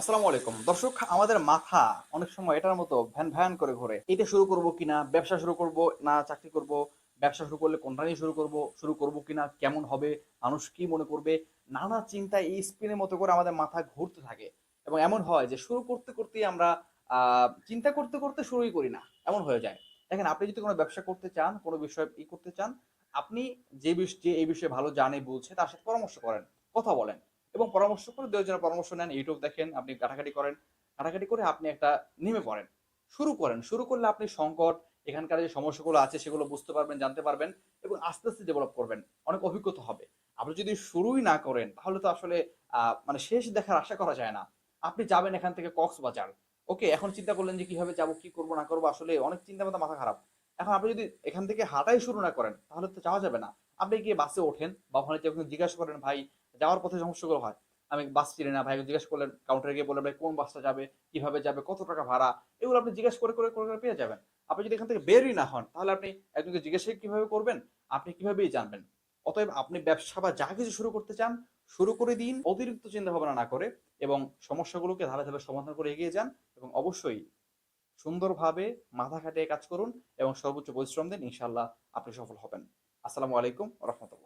আসসালামু আলাইকুম দর্শক, আমাদের মাথা অনেক সময় এটার মতো ভ্যান ভ্যান করে ঘোরে। এটা শুরু করব কিনা, ব্যবসা শুরু করব না চাকরি করব, ব্যবসা শুরু করলে কোনটা নিয়ে শুরু করব কিনা, কেমন হবে, মানুষ কি মনে করবে, নানা চিন্তা এই স্পিনের মতো করে আমাদের মাথা ঘুরতে থাকে। এবং এমন হয় যে শুরু করতে করতেই আমরা চিন্তা করতে করতে শুরুই করি না, এমন হয়ে যায়। দেখেন, আপনি যদি কোনো ব্যবসা করতে চান, কোনো বিষয় করতে চান, আপনি যে এই বিষয়ে ভালো জানে বুঝছে তার সাথে পরামর্শ করেন, কথা বলেন, এবং পরামর্শ করে ২ জনের পরামর্শ নেন, ইউটিউব দেখেন, আপনি ঘাটাঘাটি করেন, ঘাটাঘাটি করে আপনি একটা নেমে পড়েন, শুরু করেন। শুরু করলে আপনি সংকট, এখানকার যে সমস্যাগুলো আছে সেগুলো বুঝতে পারবেন, জানতে পারবেন, এবং আস্তে আস্তে ডেভেলপ করবেন, অনেক অভিজ্ঞতা হবে। আপনি যদি শুরুই না করেন তাহলে তো আসলে মানে শেষ দেখার আশা করা যায় না। আপনি যাবেন এখান থেকে কক্সবাজার, ওকে, এখন চিন্তা করলেন যে কিভাবে যাব, কি করব না করবো, আসলে অনেক চিন্তা মাথা খারাপ। এখন আপনি যদি এখান থেকে হাঁটাই শুরু না করেন তাহলে তো যাওয়া যাবে না। আপনি গিয়ে বাসে ওঠেন বা ওখানে যে জিজ্ঞাসা করেন, ভাই যাওয়ার পথে সমস্যাগুলো হয়, আমি বাস চিনি না, ভাই জিজ্ঞেস করলেন, কাউন্টারে গিয়ে বললেন ভাই কোন বাসটা যাবে, কিভাবে যাবে, কত টাকা ভাড়া, এগুলো আপনি জিজ্ঞেস করে পেয়ে যাবেন। আপনি যদি এখান থেকে বেরই না হন তাহলে আপনি একজনকে জিজ্ঞাসা কিভাবে করবেন, আপনি কিভাবেই জানবেন। অতএব আপনি ব্যবসা বা যা কিছু শুরু করতে চান, শুরু করে দিন অতিরিক্ত চিন্তা ভাবনা না করে, এবং সমস্যাগুলোকে ধাপে ধাপে সমাধান করে এগিয়ে যান। এবং অবশ্যই সুন্দরভাবে মাথা খাটিয়ে কাজ করুন এবং সর্বোচ্চ পরিশ্রম দিন, ইনশাল্লাহ আপনি সফল হবেন। আসসালামু আলাইকুম রহমতুল্লাহ।